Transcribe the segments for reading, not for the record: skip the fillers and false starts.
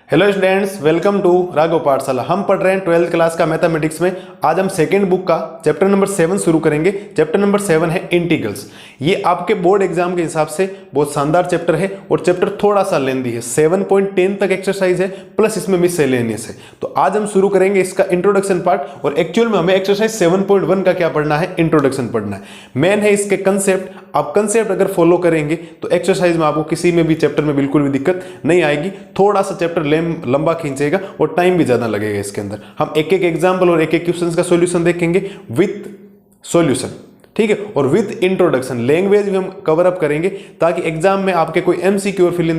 Hello students, welcome to Raghav Pathshala. हम पढ़ रहे हैं 12th क्लास का मैथमेटिक्स में। आज हम सेकंड बुक का चैप्टर नंबर 7 शुरू करेंगे। चैप्टर नंबर 7 है इंटीग्रल्स। ये आपके बोर्ड एग्जाम के हिसाब से बहुत शानदार चैप्टर है और चैप्टर थोड़ा सा लेंदी है। 7.10 तक एक्सरसाइज है, प्लस इसमें मिसलेनियस है। तो आज हम शुरू करेंगे इसका इंट्रोडक्शन पार्ट, और एक्चुअल में हमें एक्सरसाइज 7.1 का क्या पढ़ना है, इंट्रोडक्शन पढ़ना है। मेन है इसके कंसेप्ट। आप कंसेप्ट अगर फॉलो करेंगे तो एक्सरसाइज में आपको किसी में भी चैप्टर में बिल्कुल भी दिक्कत नहीं आएगी। थोड़ा सा चैप्टर लंबा खींचेगा और टाइम भी ज्यादा लगेगा इसके अंदर। हम एक एक एग्जांपल और एक एक क्वेश्चन का सॉल्यूशन देखेंगे विथ सॉल्यूशन, ठीक है, और विथ इंट्रोडक्शन। लैंग्वेज भी हम कवर अप करेंगे ताकि एग्जाम में आपके कोई एमसीक्यू और फिल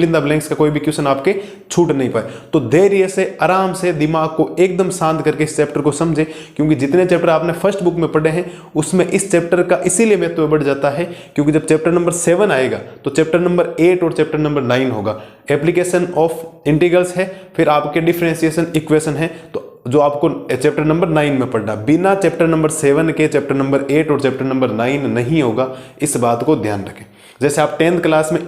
इन द ब्लैंक्स का कोई भी क्वेश्चन आपके छूट नहीं पाए। तो धैर्य से, आराम से, दिमाग को एकदम शांत करके इस चैप्टर को समझे, क्योंकि जितने चैप्टर आपने फर्स्ट बुक में पढ़े हैं उसमें इस चैप्टर का इसीलिए महत्व बढ़ जाता है क्योंकि जब चैप्टर नंबर 7 आएगा तो चैप्टर नंबर 8 और चैप्टर नंबर 9 होगा। एप्लीकेशन ऑफ इंटीग्रल्स है, फिर आपके डिफरेंशिएशन इक्वेशन है, तो जो आपको चैप्टर नंबर 9 में पढ़ना। बिना चैप्टर नंबर 7 के चैप्टर नंबर 8 और चैप्टर नंबर 9 नहीं होगा, इस बात को ध्यान रखें। जैसे आप 10th क्लास में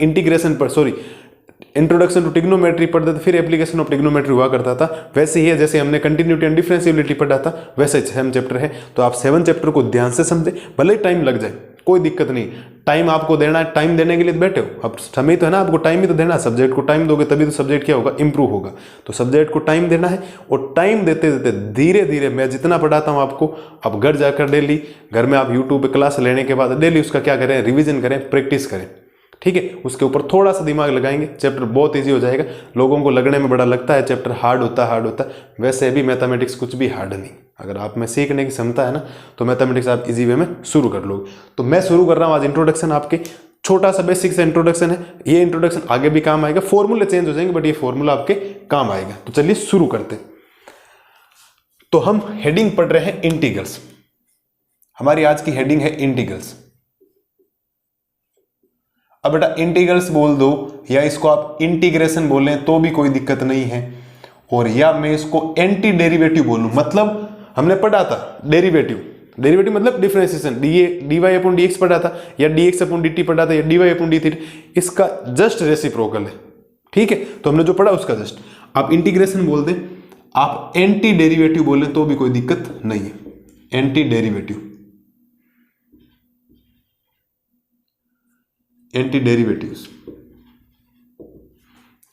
इंट्रोडक्शन टू ट्रिग्नोमेट्री पढ़ते थे, फिर एप्लीकेशन ऑफ ट्रिग्नोमेट्री हुआ करता था, वैसे ही है। जैसे हमने कंटिन्यूटी एंड डिफरेंशिएबिलिटी पढ़ा था, वैसे 7 चैप्टर है। तो आप 7 चैप्टर को ध्यान से समझे, भले ही टाइम लग जाए, कोई दिक्कत नहीं। टाइम आपको देना है, टाइम देने के लिए बैठे हो। अब समय तो है ना, आपको टाइम ही तो देना है। सब्जेक्ट को टाइम दोगे तभी तो सब्जेक्ट क्या होगा, इंप्रूव होगा। तो सब्जेक्ट को टाइम देना है, और टाइम देते देते धीरे धीरे मैं जितना पढ़ाता हूँ आपको, अब घर जाकर डेली, घर में आप यूट्यूब पे क्लास लेने के बाद डेली उसका क्या करें, रिविजन करें, प्रैक्टिस करें, ठीक है। उसके ऊपर थोड़ा सा दिमाग लगाएंगे, चैप्टर बहुत इजी हो जाएगा। लोगों को लगने में बड़ा लगता है चैप्टर हार्ड होता है, वैसे भी मैथमेटिक्स कुछ भी हार्ड नहीं। अगर आप में सीखने की क्षमता है ना, तो मैथमेटिक्स आप इजी वे में शुरू कर लोगे। तो मैं शुरू कर रहा हूँ आज इंट्रोडक्शन। आपके छोटा सा बेसिक सा इंट्रोडक्शन है। ये इंट्रोडक्शन आगे भी काम आएगा, फॉर्मूले चेंज हो जाएंगे बट ये फॉर्मूला आपके काम आएगा। तो चलिए शुरू करते हैं। तो हम हेडिंग पढ़ रहे हैं इंटीग्रल्स। हमारी आज की हेडिंग है इंटीग्रल्स। अब बेटा इंटीग्रल्स बोल दो, या इसको आप इंटीग्रेशन बोलें तो भी कोई दिक्कत नहीं है, और या मैं इसको एंटी डेरिवेटिव बोलूं। मतलब हमने पढ़ा था डेरिवेटिव मतलब डिफरेंशिएशन, dy अपॉन dx पढ़ा था, या dx अपॉन dt पढ़ा था, या dy अपॉन dt। इसका जस्ट रेसिप्रोकल है, ठीक है। तो हमने जो पढ़ा उसका जस्ट। आप इंटीग्रेशन बोल दें, आप एंटी डेरिवेटिव बोलें तो भी कोई दिक्कत नहीं है। एंटी डेरिवेटिव्स,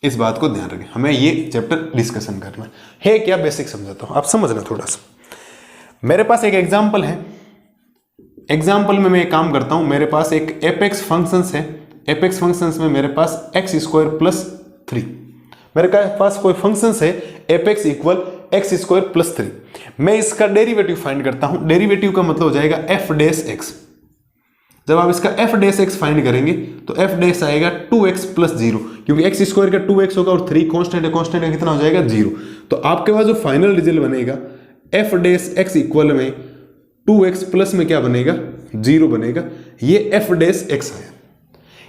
इस बात को ध्यान रखें। हमें ये चैप्टर डिस्कशन करना है क्या, बेसिक समझाता हूं, आप समझना थोड़ा सा। मेरे पास एक एग्जांपल है। एग्जांपल में मैं एक काम करता हूं, मेरे पास एक एपेक्स फंक्शंस है। एपेक्स फंक्शंस में मेरे पास x² + 3, मेरे पास कोई फंक्शंस है एपेक्स इक्वल x² + 3। मैं इसका डेरिवेटिव फाइंड करता हूं। डेरिवेटिव का मतलब हो जाएगा f'(x). जब आप इसका f'(x) फाइंड करेंगे तो f' आएगा 2x + 0, क्योंकि x² का 2x होगा और 3 कांस्टेंट है, कांस्टेंट का कितना हो जाएगा 0। तो आपके पास जो फाइनल रिजल्ट बनेगा f'(x) इक्वल में 2x प्लस में क्या बनेगा, 0 बनेगा। ये f'(x) है।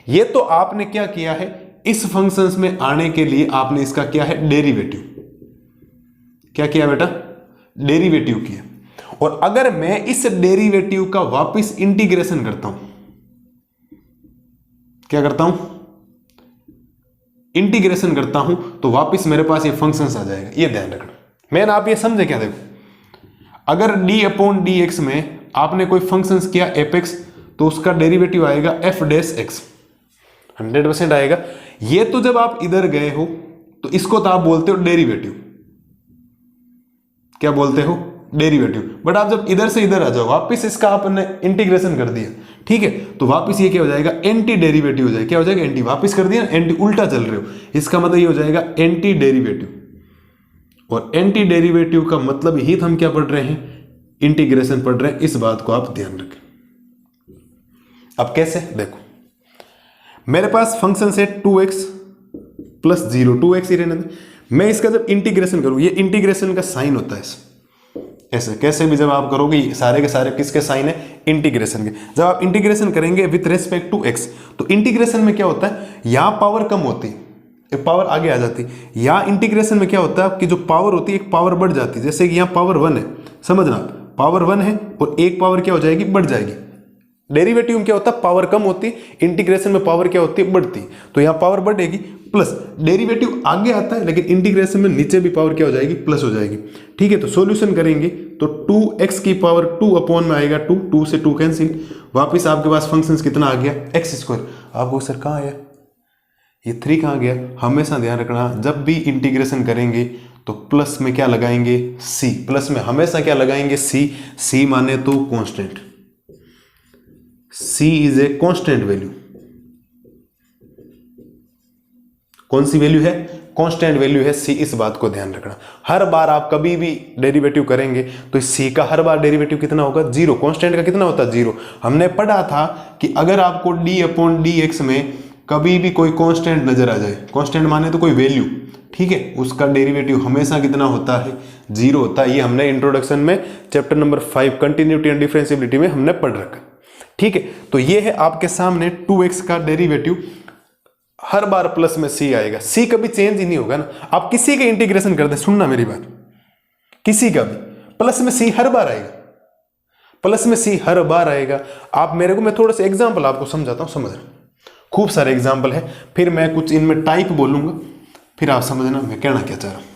ये तो आपने क्या किया है, इस फंक्शंस में आने के लिए आपने इसका क्या है, डेरिवेटिव। क्या किया बेटा, डेरिवेटिव किया। और अगर मैं इस डेरिवेटिव का वापस इंटीग्रेशन करता हूं, क्या करता हूं, इंटीग्रेशन करता हूं, तो वापस मेरे पास ये फंक्शंस आ जाएगा। ये ध्यान रखना। मैंने आप ये समझे क्या, देखो अगर d अपॉन dx में आपने कोई फंक्शंस किया एपेक्स, तो उसका डेरिवेटिव आएगा f'(x), 100% आएगा। ये तो जब आप इधर गए हो तो इसको तो आप बोलते हो डेरिवेटिव। क्या बोलते हो, डेरिवेटिव। बट आप जब इधर से इधर आ जाओ, वापस इसका आपने इंटीग्रेशन कर दिया, ठीक है, तो वापस ये क्या हो जाएगा, एंटी डेरिवेटिव हो जाएगा। क्या हो जाएगा, एंटी। वापस कर दिया, एंटी उल्टा चल रहे हो, इसका मतलब ये हो जाएगा एंटी डेरिवेटिव। और एंटी डेरिवेटिव का मतलब ही हम क्या पढ़ रहे हैं, इंटीग्रेशन पढ़ रहे हैं। इस बात को आप ध्यान रखें। अब कैसे, देखो मेरे पास फंक्शन है 2x + 0, 2x ही रहने दे। मैं इसका जब इंटीग्रेशन करूं, ये इंटीग्रेशन का साइन होता है ऐसे। कैसे भी जब आप करोगे, सारे के सारे किसके साइन है, इंटीग्रेशन के। जब आप इंटीग्रेशन करेंगे विथ रेस्पेक्ट टू x, तो इंटीग्रेशन में क्या होता है, यहां पावर कम होती है, एक पावर आगे आ जाती है। यहाँ इंटीग्रेशन में क्या होता है, आपकी जो पावर होती है एक पावर बढ़ जाती है। जैसे कि यहाँ पावर 1 है, समझना, पावर 1 है और एक पावर क्या हो जाएगी, बढ़ जाएगी। डेरिवेटिव में क्या होता है, पावर कम होती, इंटीग्रेशन में पावर क्या होती है, बढ़ती। तो यहाँ पावर बढ़ेगी, प्लस डेरिवेटिव आगे आता है लेकिन इंटीग्रेशन में नीचे भी पावर क्या हो जाएगी, प्लस हो जाएगी। ठीक है, तो सॉल्यूशन करेंगे तो 2x की पावर 2 अपॉन में आएगा 2, 2 से 2 कैंसिल, वापस आपके पास फंक्शन कितना आ गया, एक्स स्क्वायर। आपको सर कहाँ आया, ये 3 कहाँ गया। हमेशा ध्यान रखना जब भी इंटीग्रेशन करेंगे तो प्लस में क्या लगाएंगे, c, प्लस में हमेशा क्या लगाएंगे, c माने तो constant, c is a constant value. कौन सी वैल्यू है, कांस्टेंट वैल्यू है c, इस बात को ध्यान रखना। हर बार आप कभी भी डेरिवेटिव करेंगे तो इस c का हर बार डेरिवेटिव कितना होगा, 0। कांस्टेंट का कितना होता है, 0। हमने पढ़ा था कि अगर आपको d अपॉन dx में कभी भी कोई कांस्टेंट नजर आ जाए, कांस्टेंट माने तो कोई वैल्यू, ठीक है, उसका डेरिवेटिव हमेशा कितना होता है, 0 होता है। ये हमने इंट्रोडक्शन में chapter number 5 continuity and differentiability में हमने पढ़ रखा। ठीक है, तो ये है आपके सामने 2x का डेरिवेटिव, हर बार प्लस में c आएगा, c कभी चेंज ही नहीं होगा ना। आप किसी का इंटीग्रेशन कर दे, सुनना मेरी बात, किसी का भी प्लस में c हर बार आएगा, प्लस में c हर बार आएगा। आप मेरे को, मैं थोड़ा सा एग्जांपल आपको समझाता हूं, समझना, खूब सारे एग्जांपल है, फिर मैं कुछ इनमें टाइप बोलूंगा, फिर आप समझना मैं कहना क्या चाह रहा हूं।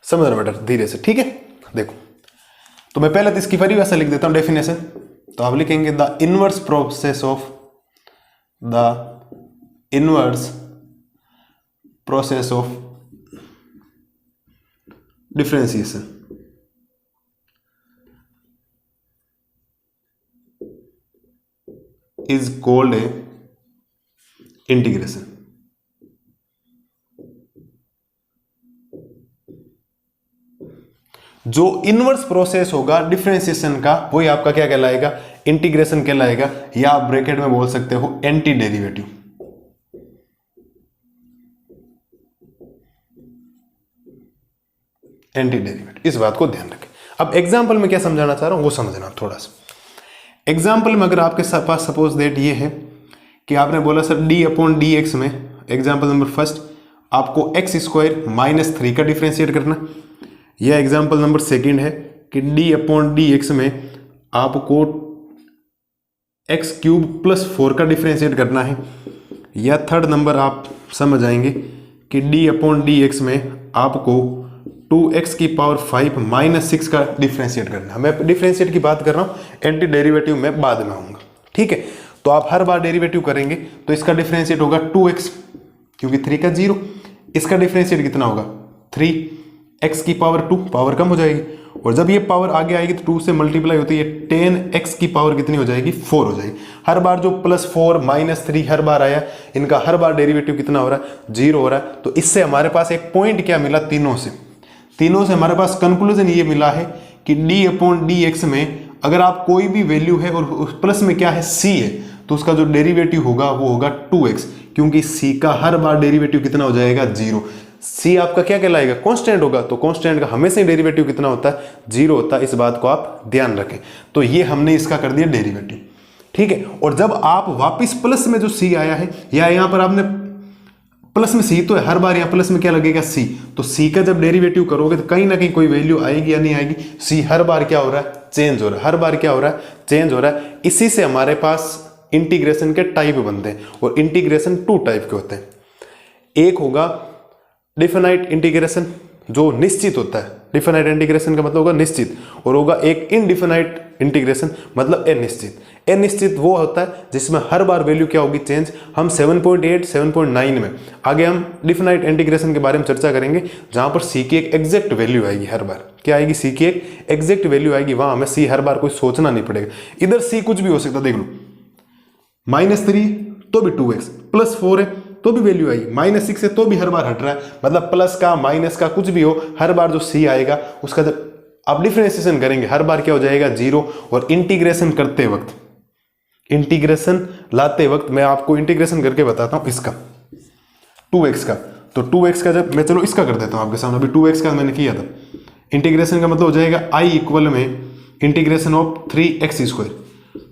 समझना बेटा धीरे से, ठीक है। देखो, तो मैं पहले तो इसकी परिभाषा लिख देता हूं, डेफिनेशन। तो आप लिखेंगे the inverse process of differentiation is called a integration। जो इनवर्स प्रोसेस होगा डिफरेंशिएशन का वही आपका क्या कहलाएगा, इंटीग्रेशन कहलाएगा, या आप ब्रैकेट में बोल सकते हो एंटी डेरिवेटिव। एंटी डेरिवेटिव, इस बात को ध्यान रखें। अब एग्जांपल में क्या समझाना चाह रहा हूं वो समझना थोड़ा सा। एग्जाम्पल में अगर आपके पास सपोज दैट ये है कि आपने बोला sir d upon D x में, एग्जाम्पल नंबर फर्स्ट, आपको एक्स स्क्वायर माइनस 3 का डिफ्रेंशिएट करना। यह एग्जाम्पल नंबर सेकंड है कि d अपॉन डी एक्स में आपको एक्स क्यूब प्लस 4 का डिफ्रेंशिएट करना है। या थर्ड नंबर आप समझ आएंगे कि d अपॉन डी एक्स में आपको 2x की पावर 5 माइनस 6 का डिफ्रेंशिएट करना है। मैं डिफ्रेंशिएट की बात कर रहा हूँ, एंटी डेरिवेटिव में बाद में आऊंगा। ठीक है, तो आप हर बार डेरिवेटिव करेंगे तो इसका डिफ्रेंशिएट होगा 2x, क्योंकि 3 का 0। इसका डिफ्रेंशिएट कितना होगा, 3x की पावर 2, पावर कम हो जाएगी, और जब ये पावर आगे आएगी तो 2 से मल्टीप्लाई होती है, 10x की पावर कितनी हो जाएगी, 4 हो जाएगी। हर बार जो +4 -3 हर बार आया, इनका हर बार डेरिवेटिव कितना हो रहा है, 0 हो रहा है। तो इससे हमारे पास एक पॉइंट क्या मिला, तीनों से हमारे पास कंक्लूजन ये मिला है कि d अपॉन डी एक्स में अगर आप कोई भी वैल्यू है और प्लस में क्या है, c है, तो उसका जो डेरिवेटिव होगा वो होगा 2x, क्योंकि c का हर बार डेरिवेटिव कितना हो जाएगा, 0। c आपका क्या कहलाएगा, कांस्टेंट होगा, तो कांस्टेंट का हमेशा ही डेरिवेटिव कितना होता है, 0 होता है। इस बात को आप ध्यान रखें। तो ये हमने इसका कर दिया डेरिवेटिव। ठीक है, और जब आप वापिस प्लस में जो c आया है, या यहाँ पर आपने प्लस में c तो है, हर बार यहाँ प्लस में क्या लगेगा, c, तो c का जब डेरिवेटिव करोगे तो कहीं ना कहीं कोई वैल्यू आएगी या नहीं आएगी। c हर बार क्या हो रहा है, चेंज हो रहा है, हर बार क्या हो रहा है, चेंज हो रहा है। इसी से हमारे पास इंटीग्रेशन के टाइप बनते हैं, और इंटीग्रेशन 2 टाइप के होते हैं। एक होगा डिफिनाइट इंटीग्रेशन, जो निश्चित होता है, डिफिनाइट इंटीग्रेशन का मतलब होगा निश्चित, और होगा एक इनडिफिनाइट इंटीग्रेशन मतलब अनिश्चित। अनिश्चित वो होता है जिसमें हर बार वैल्यू क्या होगी, चेंज। हम 7.8 7.9 में आगे हम डिफिनाइट इंटीग्रेशन के बारे में चर्चा करेंगे, जहां पर c की एक एग्जैक्ट वैल्यू आएगी, हर बार क्या आएगी, c की एक एग्जैक्ट वैल्यू आएगी। वहां हमें c हर बार कोई सोचना नहीं पड़ेगा। इधर c कुछ भी हो सकता, देख लो, -3 तो भी 2x, +4 है तो भी वैल्यू आएगी, -6 है तो भी हर बार हट रहा है, मतलब प्लस का माइनस का कुछ भी हो, हर बार जो c आएगा उसका जब आप डिफरेंशिएशन करेंगे हर बार क्या हो जाएगा, 0। और इंटीग्रेशन करते वक्त, इंटीग्रेशन लाते वक्त मैं आपको इंटीग्रेशन करके बताता हूं इसका 2x का। तो 2x का जब मैं, चलो इसका कर देता हूं आपके सामने, अभी 2x का मैंने किया था। इंटीग्रेशन का मतलब हो जाएगा i इक्वल में इंटीग्रेशन ऑफ 3x²।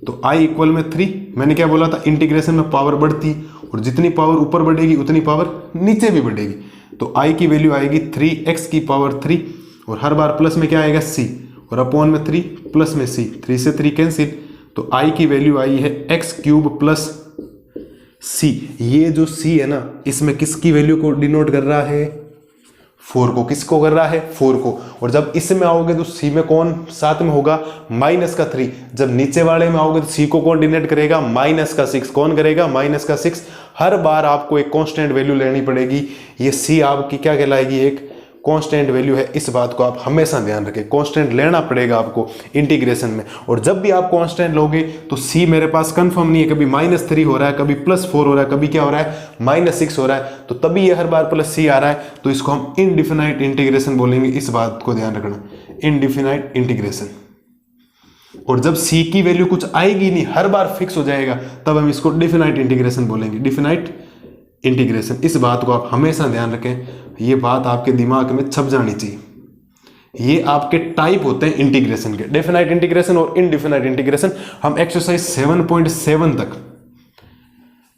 तो i इक्वल में 3, मैंने क्या बोला था, इंटीग्रेशन में पावर बढ़ती, और जितनी पावर ऊपर बढ़ेगी उतनी पावर नीचे भी बढ़ेगी। तो i की वैल्यू आएगी 3x⁻³ और हर बार प्लस में क्या आएगा c और अपॉन में 3 प्लस में c, 3 से 3 कैंसिल, तो i की वैल्यू आई है x³ + c। ये जो c है ना, इसमें किसकी वैल्यू को डिनोट कर रहा है? 4 को। किसको कर रहा है? 4 को। और जब इसमें आओगे तो c में कौन साथ में होगा? -3। जब नीचे वाले में आओगे तो c को कौन डिनोट करेगा? -6। कौन करेगा? -6। हर बार आपको एक कांस्टेंट वैल्यू लेनी पड़ेगी। ये c आपकी क्या कहलाएगी? एक कांस्टेंट वैल्यू है। इस बात को आप हमेशा ध्यान रखें, कांस्टेंट लेना पड़ेगा आपको इंटीग्रेशन में। और जब भी आप कांस्टेंट लोगे तो c मेरे पास कंफर्म नहीं है, कभी -3 हो रहा है, कभी +4 हो रहा है, कभी क्या हो रहा है? -6 हो रहा है, तो तभी ये हर बार +c आ रहा है, तो इसको हम इनडिफिनाइट इंटीग्रेशन बोलेंगे। इस बात को ध्यान रखना, इनडिफिनाइट इंटीग्रेशन। और जब c की वैल्यू कुछ आएगी नहीं, हर बार फिक्स हो जाएगा, तब हम इसको डिफिनाइट इंटीग्रेशन बोलेंगे, डिफिनाइट इंटीग्रेशन। इस बात को आप हमेशा ध्यान रखें, ये बात आपके दिमाग में छप जानी चाहिए। ये आपके टाइप होते हैं इंटीग्रेशन के, डेफिनाइट इंटीग्रेशन और इनडिफिनाइट इंटीग्रेशन। हम एक्सरसाइज 7.7 तक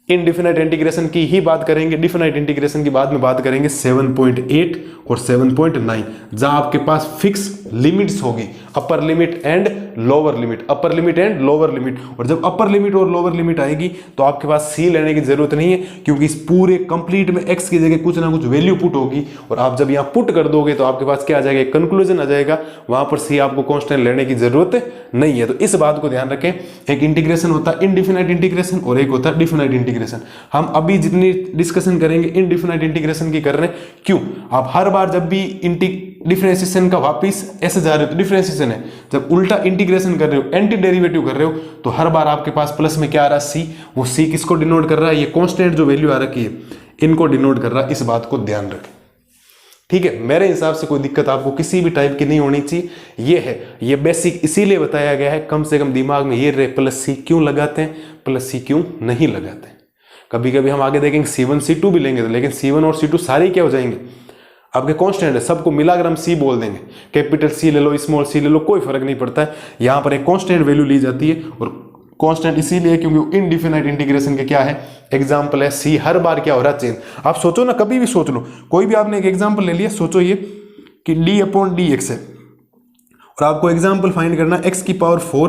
इनडिफिनाइट इंटीग्रेशन की ही बात करेंगे, डिफिनाइट इंटीग्रेशन की बाद में बात करेंगे 7.8 और 7.9, जहां आपके पास फिक्स लिमिट्स होगी, upper limit and lower limit, upper limit and lower limit. और जब अपर लिमिट और लोअर लिमिट आएगी तो आपके पास सी लेने की जरूरत नहीं है, क्योंकि इस पूरे कंप्लीट में एक्स की जगह कुछ ना कुछ वैल्यू पुट होगी, और आप जब यहाँ पुट कर दोगे तो आपके पास क्या आ जाएगा? एक कंक्लूजन आ जाएगा, वहां पर सी आपको कांस्टेंट लेने की जरूरत नहीं है। तो इस बात को ध्यान रखें, एक इंटीग्रेशन होता है इनडिफिनाइट इंटीग्रेशन और एक होता है डिफिनाइट इंटीग्रेशन। हम अभी जितनी डिस्कशन करेंगे इनडिफिनाइट इंटीग्रेशन की कर रहे हैं। क्यों? आप हर बार जब भी डिफरेंशिएशन का वापिस ऐसे जा रहे हो तो डिफरेंशिएशन है, जब उल्टा इंटीग्रेशन कर रहे हो, एंटी डेरिवेटिव कर रहे हो, तो हर बार आपके पास प्लस में क्या आ रहा है? सी। वो सी किसको डिनोट कर रहा है? ये कांस्टेंट जो वैल्यू आ रखी है इनको डिनोट कर रहा है। इस बात को ध्यान रखें, ठीक है? मेरे हिसाब से कोई दिक्कत आपको किसी भी टाइप की नहीं होनी चाहिए। ये है, ये बेसिक इसीलिए बताया गया है, कम से कम दिमाग में ये रहे, +c क्यों लगाते हैं, +c क्यों नहीं लगाते हैं। कभी कभी हम आगे देखेंगे C1 C2 भी लेंगे, लेकिन C1 और C2 सारे क्या हो जाएंगे? आपके कांस्टेंट है, सबको मिलाकर हम C बोल देंगे। कैपिटल C ले लो, स्मॉल c ले लो, कोई फर्क नहीं पड़ता है। यहां पर एक कांस्टेंट वैल्यू ली जाती है, और कांस्टेंट इसीलिए क्योंकि इनडिफिनाइट इंटीग्रेशन के क्या है? एग्जाम्पल है C। हर बार क्या हो रहा है? चेंज। आप सोचो ना, कभी भी सोच लो, कोई भी आपने एक एग्जाम्पल ले लिया, सोचो ये कि d/dx है, और आपको एग्जाम्पल फाइंड करना है x⁴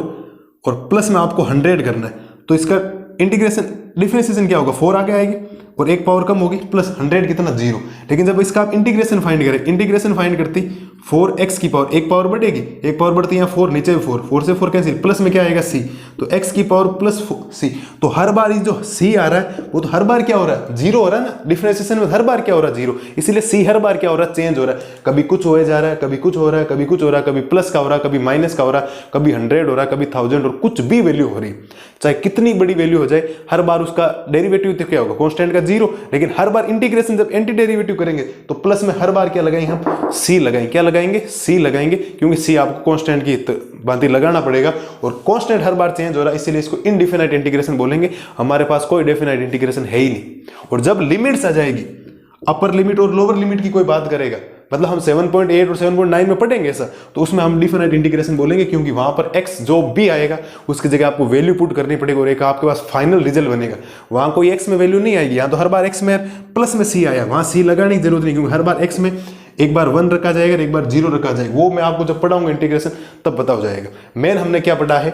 और प्लस में आपको 100 करना है, तो इसका इंटीग्रेशन डिफरेंशिएशन क्या होगा? 4 आगे आएगी और एक पावर कम होगी, प्लस 100 कितना? 0। लेकिन जब इसका आप इंटीग्रेशन फाइंड करें, इंटीग्रेशन फाइंड करती 4x⁴, एक पावर बढ़ेगी, एक पावर बढ़ती है यहाँ 4, नीचे 4, 4 से 4 कैंसिल, प्लस में क्या आएगा? c। तो x⁻+ c। तो हर बार ये जो c आ रहा है वो तो हर बार क्या हो रहा है? 0 हो रहा है ना। डिफरेंशिएशन में हर बार क्या हो रहा है? 0। इसलिए c हर बार क्या हो रहा है? चेंज हो रहा है। कभी कुछ हो जा रहा है, कभी कुछ हो रहा है, कभी कुछ हो रहा है, कभी प्लस का हो रहा है, कभी माइनस का हो रहा है, कभी 100 हो रहा है, कभी 1000, और कुछ भी वैल्यू हो रही है, चाहे कितनी बड़ी वैल्यू हो जाए, हर बार उसका डेरिवेटिव तो क्या होगा? कांस्टेंट का 0। लेकिन हर बार इंटीग्रेशन जब एंटी डेरिवेटिव करेंगे तो प्लस में हर बार क्या लगाएंगे? हम c लगाएंगे। क्या लगाएंगे? c लगाएंगे, क्योंकि c आपको कांस्टेंट की भांति लगाना पड़ेगा, और कांस्टेंट हर बार चेंज हो रहा है, इसीलिए इसको इनडिफिनाइट इंटीग्रेशन बोलेंगे। हमारे पास कोई डेफिनाइट इंटीग्रेशन है ही नहीं। और जब लिमिट्स आ जाएगी, अपर लिमिट और लोअर लिमिट की कोई बात करेगा, मतलब हम 7.8 और 7.9 में पढ़ेंगे ऐसा, तो उसमें हम डिफिनाइट इंटीग्रेशन बोलेंगे, क्योंकि वहां पर x जो भी आएगा उसकी जगह आपको वैल्यू पुट करनी पड़ेगी, और एक आपके पास फाइनल रिजल्ट बनेगा। वहां कोई x में वैल्यू नहीं आएगी, यहाँ तो हर बार x में प्लस में c आया, वहां c लगाने की जरूरत नहीं, क्योंकि हर बार x में एक बार 1 रखा जाएगा, एक बार 0 रखा जाएगा। वो मैं आपको जब पढ़ाऊंगा इंटीग्रेशन तब पता हो जाएगा। मेन हमने क्या पढ़ा है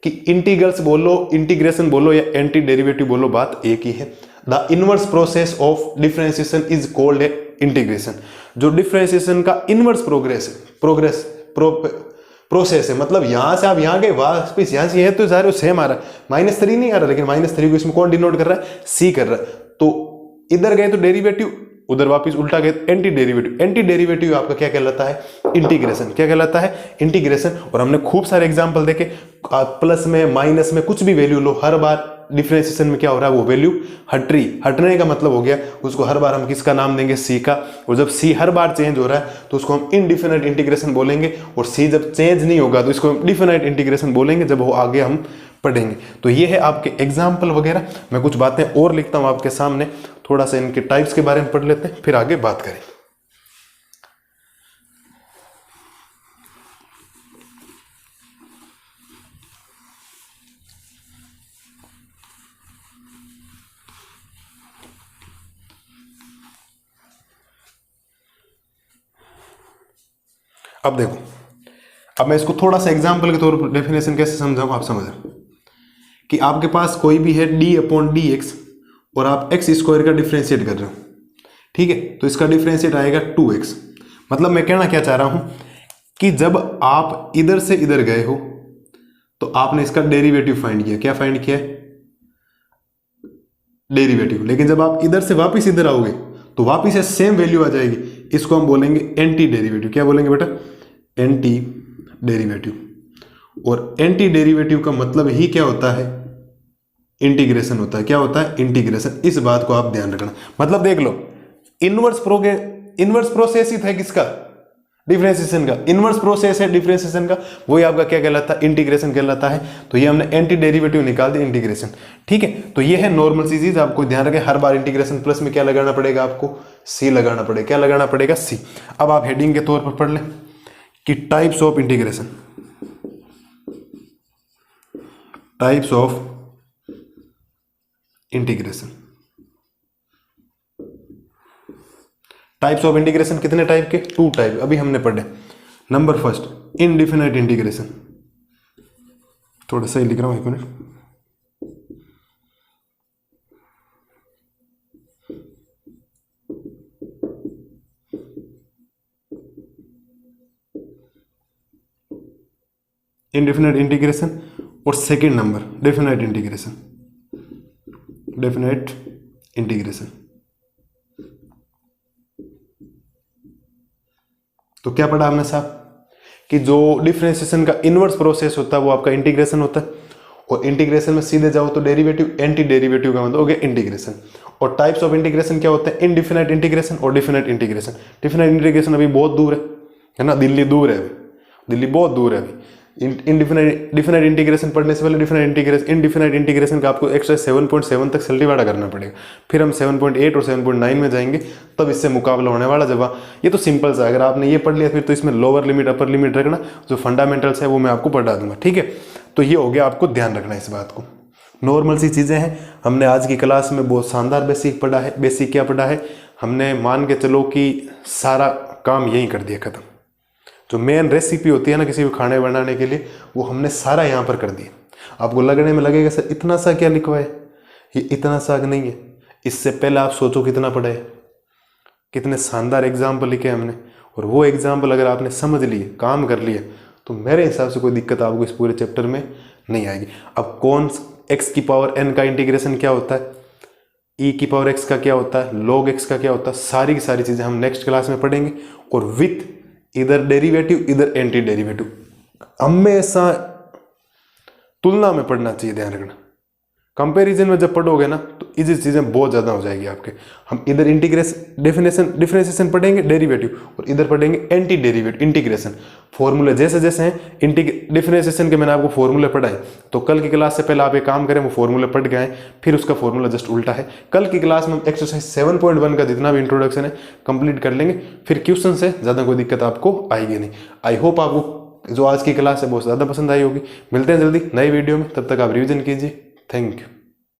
कि इंटीग्रल्स बोलो, इंटीग्रेशन बोलो या एंटी डेरिवेटिव बोलो, बात एक ही है। The inverse process of differentiation is called integration. जो डिफरेंशिएशन का इनवर्स प्रोसेस है, मतलब यहां से आप यहां गए, वापस यहां से है तो जा रहे हो, सेम आ रहा है, -3 नहीं आ रहा, लेकिन -3 को इसमें कौन डिनोट कर रहा है? c कर रहा है। तो इधर गए तो डेरिवेटिव, उधर वापस उल्टा गए एंटी डेरिवेटिव। एंटी डेरिवेटिव आपका क्या कहलाता है? इंटीग्रेशन। क्या कहलाता है? इंटीग्रेशन। और हमने खूब सारे एग्जांपल देखे, प्लस में माइनस में कुछ भी वैल्यू लो, हर बार डिफरेंशिएशन में क्या हो रहा है? वो वैल्यू हट रही। हटने का मतलब हो गया उसको हर बार हम किसका नाम देंगे? c का। और जब c हर बार चेंज हो रहा है तो उसको हम इनडिफिनाइट इंटीग्रेशन बोलेंगे, और c जब चेंज नहीं होगा तो इसको हम डिफिनाइट इंटीग्रेशन बोलेंगे, जब वो आगे हम पढ़ेंगे। तो ये है आपके एग्जाम्पल वगैरह। मैं कुछ बातें और लिखता हूं आपके सामने, थोड़ा सा इनके टाइप्स के बारे में पढ़ लेते हैं, फिर आगे बात करें। अब देखो, अब मैं इसको थोड़ा सा एग्जाम्पल के तौर पर डेफिनेशन कैसे समझाऊँ आप समझ रहे कि आपके पास कोई भी है d/dx और आप x स्क्वायर का डिफ्रेंशिएट कर रहे हो, ठीक है, तो इसका डिफ्रेंशिएट आएगा 2x। मतलब मैं कहना क्या चाह रहा हूं कि जब आप इधर से इधर गए हो तो आपने इसका डेरिवेटिव फाइंड किया। क्या फाइंड किया है? डेरिवेटिव। लेकिन जब आप इधर से वापस इधर आओगे तो वापस से सेम वैल्यू आ जाएगी। इसको हम बोलेंगे एंटी डेरिवेटिव। क्या बोलेंगे बेटा? Anti derivative. और एंटी डेरिवेटिव का मतलब ही क्या होता है? इंटीग्रेशन होता है। क्या होता है? इंटीग्रेशन। इस बात को आप ध्यान रखना। मतलब देख लो, इनवर्स प्रोसेस ही था किसका? डिफरेंशिएशन का। इनवर्स प्रोसेस है डिफरेंशिएशन का, वही आपका क्या कहलाता है? इंटीग्रेशन कहलाता है। तो ये हमने एंटी डेरिवेटिव निकाल दिया, इंटीग्रेशन। ठीक है, तो ये है नॉर्मल सी चीज। आपको ध्यान रखें, हर बार इंटीग्रेशन प्लस में क्या लगाना पड़ेगा? आपको सी लगाना पड़ेगा। क्या लगाना पड़ेगा? सी। अब आप हेडिंग के तौर पर पढ़ लें कि types of integration, types of integration. Types of integration कितने टाइप के? 2 टाइप अभी हमने पढ़े। Number first, इनडिफिनाइट integration. थोड़ा सही लिख रहा हूं, एक मिनट। इनडिफिनाइट इंटीग्रेशन और second number definite integration. Definite integration. तो क्या पढ़ा हमने साहब कि जो डिफरेंशिएशन का इनवर्स प्रोसेस होता है वो आपका इंटीग्रेशन होता है, और इंटीग्रेशन में सीधे जाओ तो डेरिवेटिव, एंटी डेरिवेटिव का मतलब हो गया इंटीग्रेशन। और टाइप्स ऑफ इंटीग्रेशन क्या होते हैं? इनडिफिनाइट इंटीग्रेशन और डिफिनाइट इंटीग्रेशन। डिफिनाइट इंटीग्रेशन अभी बहुत दूर है ना, दिल्ली दूर है अभी, दिल्ली बहुत दूर है अभी। डिफिनाइट इंटीग्रेशन पढ़ने से पहले इनडिफिनाइट इंटीग्रेशन का आपको एक्सरसाइज 7.7 तक सल्टीवाड़ा करना पड़ेगा। फिर हम 7.8 और 7.9 में जाएंगे, तब इससे मुकाबला होने वाला। जब ये तो सिंपल सा, अगर आपने ये पढ़ लिया फिर तो इसमें लोअर लिमिट अपर लिमिट रखना, जो फंडामेंटल्स है वो मैं आपको पढ़ा दूंगा। ठीक है, तो ये हो गया, आपको ध्यान रखना इस बात को। नॉर्मल सी चीज़ें हैं। हमने आज की क्लास में बहुत शानदार बेसिक पढ़ा है। बेसिक क्या पढ़ा है? हमने मान के चलो कि सारा काम यहीं कर दिया खत्म। जो मेन रेसिपी होती है ना किसी भी खाने बनाने के लिए, वो हमने सारा यहाँ पर कर दिया। आपको लगने में लगेगा सर इतना सा क्या लिखवा है, ये इतना सा नहीं है। इससे पहले आप सोचो कितना पढ़ा है, कितने शानदार एग्जाम्पल लिखे हमने, और वो एग्जाम्पल अगर आपने समझ लिए, काम कर लिए, तो मेरे हिसाब से कोई दिक्कत आपको इस पूरे चैप्टर में नहीं आएगी। अब कौन x की पावर n का इंटीग्रेशन क्या होता है, e की पावर x का क्या होता है, log x का क्या होता है, सारी की सारी चीज़ें हम नेक्स्ट क्लास में पढ़ेंगे। और विथ इधर डेरिवेटिव इधर एंटी डेरिवेटिव, हमेशा तुलना में पढ़ना चाहिए, ध्यान रखना। कंपैरिजन में जब पढ़ोगे ना तो इजी चीज़ें बहुत ज़्यादा हो जाएगी आपके। हम इधर इंटीग्रेशन डिफरेंशिएशन पढ़ेंगे डेरिवेटिव, और इधर पढ़ेंगे एंटी डेरिवेटिव इंटीग्रेशन। फॉर्मूले जैसे जैसे हैं डिफरेंशिएशन के मैंने आपको फॉर्मूले पढ़ाए, तो कल की क्लास से पहले आप एक काम करें, वो फॉर्मूले पढ़ के आए, फिर उसका फॉर्मूला जस्ट उल्टा है। कल की क्लास में हम एक्सरसाइज 7.1 का जितना भी इंट्रोडक्शन है कंप्लीट कर लेंगे, फिर क्वेश्चन से ज़्यादा कोई दिक्कत आपको आएगी नहीं। आई होप आपको जो आज की क्लास है बहुत ज़्यादा पसंद आई होगी। मिलते हैं जल्दी नई वीडियो में, तब तक आप रिविजन कीजिए। Thank you.